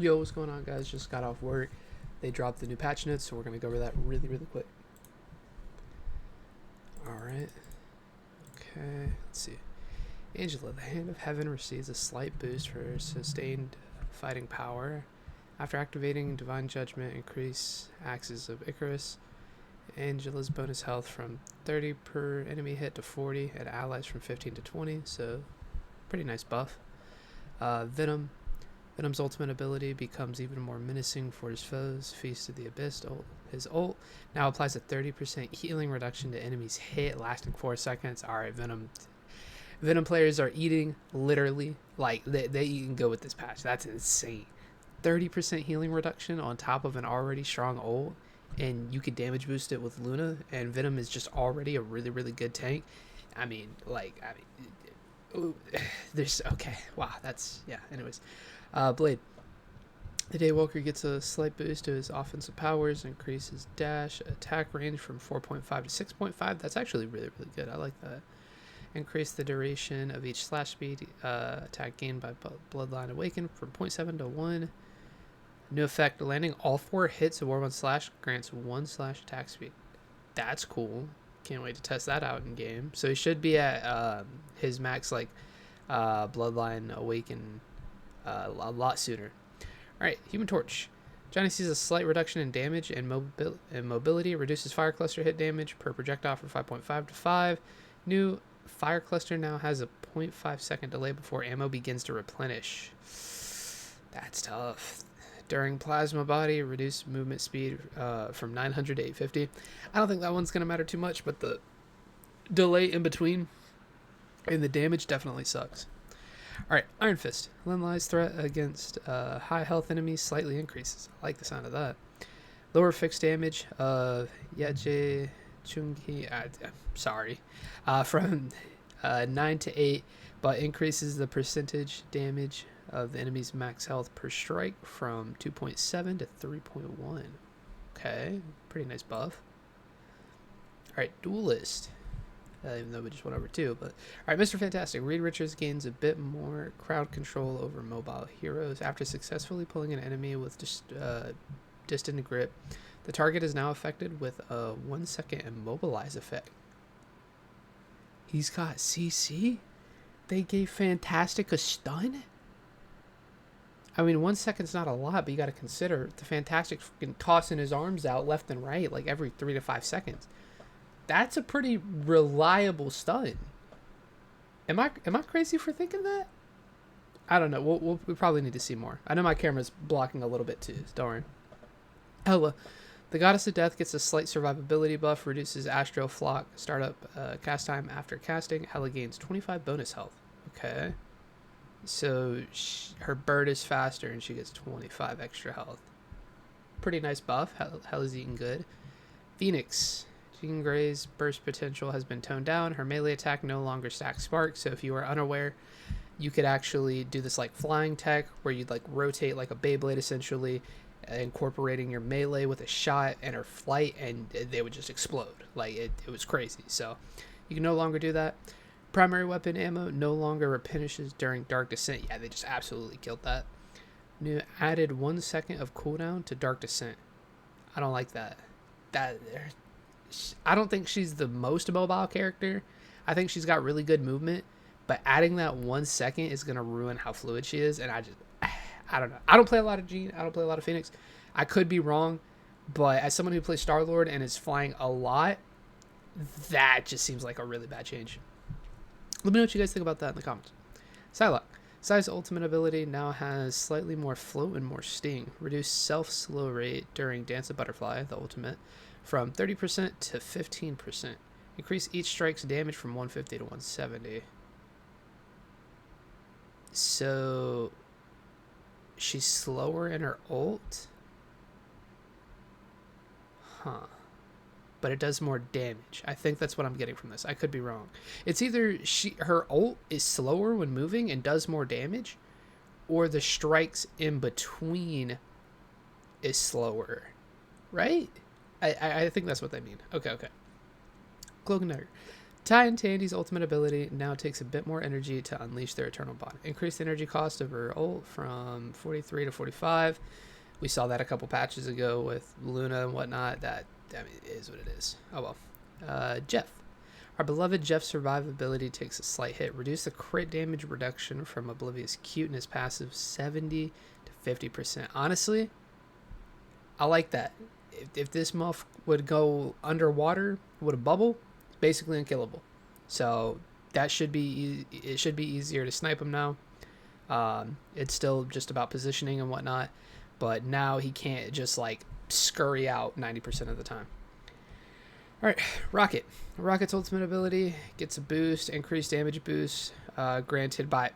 Yo, what's going on, guys? Just got off work. They dropped the new patch notes, so we're going to go over that really, really quick. Alright. Okay, let's see. Angela, the Hand of Heaven receives a slight boost for sustained fighting power. After activating Divine Judgment, increase Axes of Icarus. Angela's bonus health from 30 per enemy hit to 40, and allies from 15 to 20, so pretty nice buff. Venom. Venom's ultimate ability becomes even more menacing for his foes. Feast of the Abyss. His ult now applies a 30% healing reduction to enemies hit, lasting 4 seconds. Alright, Venom players are eating, literally. Like, they can go with this patch. That's insane. 30% healing reduction on top of an already strong ult, and you could damage boost it with Luna, and Venom is just already a really, really good tank. There's, okay, wow, that's, yeah, anyways. Blade. The Daywalker gets a slight boost to his offensive powers, increases dash attack range from 4.5 to 6.5. That's actually really, really good. I like that. Increase the duration of each slash speed attack gained by Bloodline Awaken from 0.7 to 1. New effect, landing all 4 hits of War 1 slash grants 1 slash attack speed. That's cool. Can't wait to test that out in game. So he should be at his max, like, Bloodline Awaken a lot sooner. Alright, Human Torch. Johnny sees a slight reduction in damage and mobility. Reduces Fire Cluster hit damage per projectile from 5.5 to 5. New Fire Cluster now has a 0.5 second delay before ammo begins to replenish. That's tough. During Plasma Body, reduce movement speed from 900 to 850. I don't think that one's going to matter too much, but the delay in between and the damage definitely sucks. Alright, Iron Fist. Lenli's threat against high health enemies slightly increases. I like the sound of that. Lower fixed damage of Yaje Chungi. From 9 to 8, but increases the percentage damage of the enemy's max health per strike from 2.7 to 3.1. Okay, pretty nice buff. Alright, Duelist. Even though we just went over 2, but alright, Mr. Fantastic. Reed Richards gains a bit more crowd control over mobile heroes after successfully pulling an enemy with distant grip. The target is now affected with a 1-second immobilize effect. He's got CC? They gave Fantastic a stun? I mean, 1 second's not a lot, but you gotta consider the Fantastic fucking tossing his arms out left and right like every 3 to 5 seconds. That's a pretty reliable stun. Am I crazy for thinking that? I don't know. We probably need to see more. I know my camera's blocking a little bit too. Don't worry. Hela. The Goddess of Death gets a slight survivability buff, reduces Astral Flock startup cast time after casting. Hela gains 25 bonus health. Okay. So her bird is faster and she gets 25 extra health. Pretty nice buff. Hela's eating good. Phoenix. Jean Grey's burst potential has been toned down. Her melee attack no longer stacks sparks, so if you are unaware, you could actually do this like flying tech where you'd like rotate like a Beyblade essentially, incorporating your melee with a shot and her flight, and they would just explode. Like it was crazy. So you can no longer do that. Primary weapon ammo no longer replenishes during Dark Descent. Yeah, they just absolutely killed that. New added 1 second of cooldown to Dark Descent. I don't like that. I don't think she's the most mobile character. I think she's got really good movement, but adding that 1 second is going to ruin how fluid she is, and I don't know. I don't play a lot of Jean. I don't play a lot of Phoenix. I could be wrong, but as someone who plays Star-Lord and is flying a lot, that just seems like a really bad change. Let me know what you guys think about that in the comments. Psylocke. Psy's ultimate ability now has slightly more float and more sting. Reduce self-slow rate during Dance of Butterfly, the ultimate, from 30% to 15%. Increase each strike's damage from 150 to 170. So she's slower in her ult? Huh. But it does more damage. I think that's what I'm getting from this. I could be wrong. It's either her ult is slower when moving and does more damage, or the strikes in between is slower. Right? I think that's what they mean. Okay. Cloak and Dagger. Ty and Tandy's ultimate ability now takes a bit more energy to unleash their eternal bond. Increase the energy cost of her ult from 43 to 45. We saw that a couple patches ago with Luna and whatnot. That, I mean, it is what it is. Oh well. Jeff. Our beloved Jeff's survivability takes a slight hit. Reduce the crit damage reduction from Oblivious Cuteness passive 70 to 50%. Honestly, I like that. If this muff would go underwater with a bubble, it's basically unkillable. So that should be it should be easier to snipe him now. It's still just about positioning and whatnot, but now he can't just like scurry out 90% of the time. All right, Rocket. Rocket's ultimate ability gets a boost, increased damage boost, granted by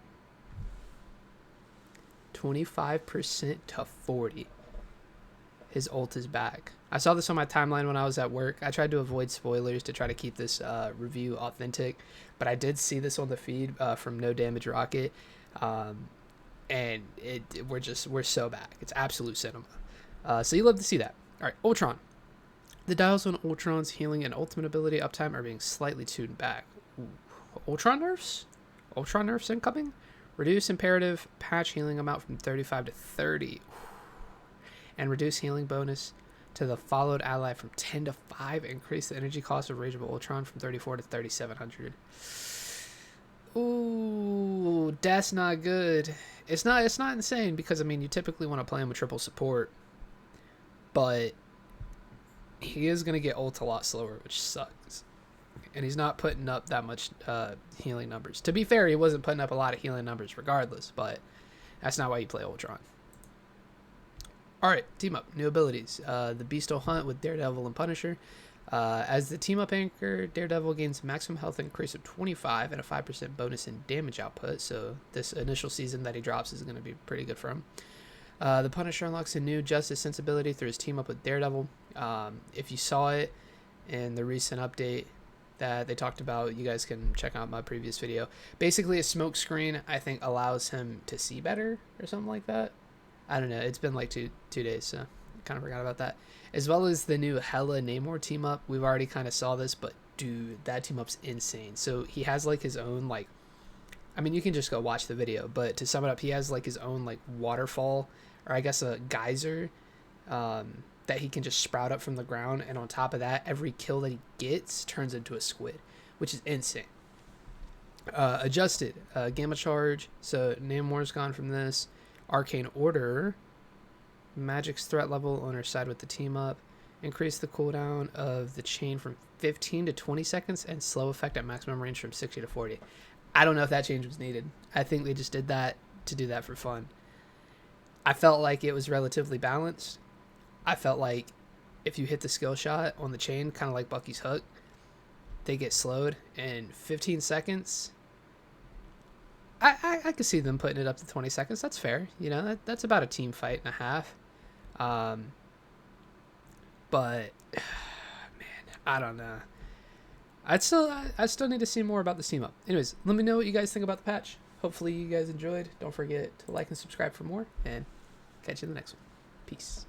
25% to 40%. His ult is back. I saw this on my timeline when I was at work. I tried to avoid spoilers to try to keep this review authentic, but I did see this on the feed from No Damage Rocket, and we're so back. It's absolute cinema. So you love to see that. All right, Ultron. The dials on Ultron's healing and ultimate ability uptime are being slightly tuned back. Ooh. Ultron nerfs? Ultron nerfs incoming? Reduce imperative patch healing amount from 35 to 30. And reduce healing bonus to the followed ally from 10 to 5. Increase the energy cost of Rageable Ultron from 34 to 3700. Ooh, that's not good. It's not insane because, I mean, you typically want to play him with triple support. But he is going to get ult a lot slower, which sucks. And he's not putting up that much healing numbers. To be fair, he wasn't putting up a lot of healing numbers regardless, but that's not why you play Ultron. Alright, team up. New abilities. The Beastal Hunt with Daredevil and Punisher. As the team up anchor, Daredevil gains maximum health increase of 25 and a 5% bonus in damage output. So this initial season that he drops is going to be pretty good for him. The Punisher unlocks a new Justice sensibility through his team up with Daredevil. If you saw it in the recent update that they talked about, you guys can check out my previous video. Basically, a smoke screen, I think, allows him to see better or something like that. I don't know. It's been like two days, so I kind of forgot about that. As well as the new Hela Namor team up. We've already kind of saw this, but dude, that team up's insane. So he has like his own like, I mean, you can just go watch the video, but to sum it up, he has like his own like waterfall, or I guess a geyser, that he can just sprout up from the ground. And on top of that, every kill that he gets turns into a squid, which is insane. Adjusted gamma charge. So Namor's gone from this. Arcane Order. Magic's threat level on her side with the team up. Increase the cooldown of the chain from 15 to 20 seconds and slow effect at maximum range from 60 to 40. I don't know if that change was needed. I think they just did that to do that for fun. I felt like it was relatively balanced. I felt like if you hit the skill shot on the chain, kind of like Bucky's hook, they get slowed in 15 seconds. I could see them putting it up to 20 seconds. That's fair. You know, that's about a team fight and a half. But, man, I don't know. I still need to see more about the team up. Anyways, let me know what you guys think about the patch. Hopefully you guys enjoyed. Don't forget to like and subscribe for more, and catch you in the next one. Peace.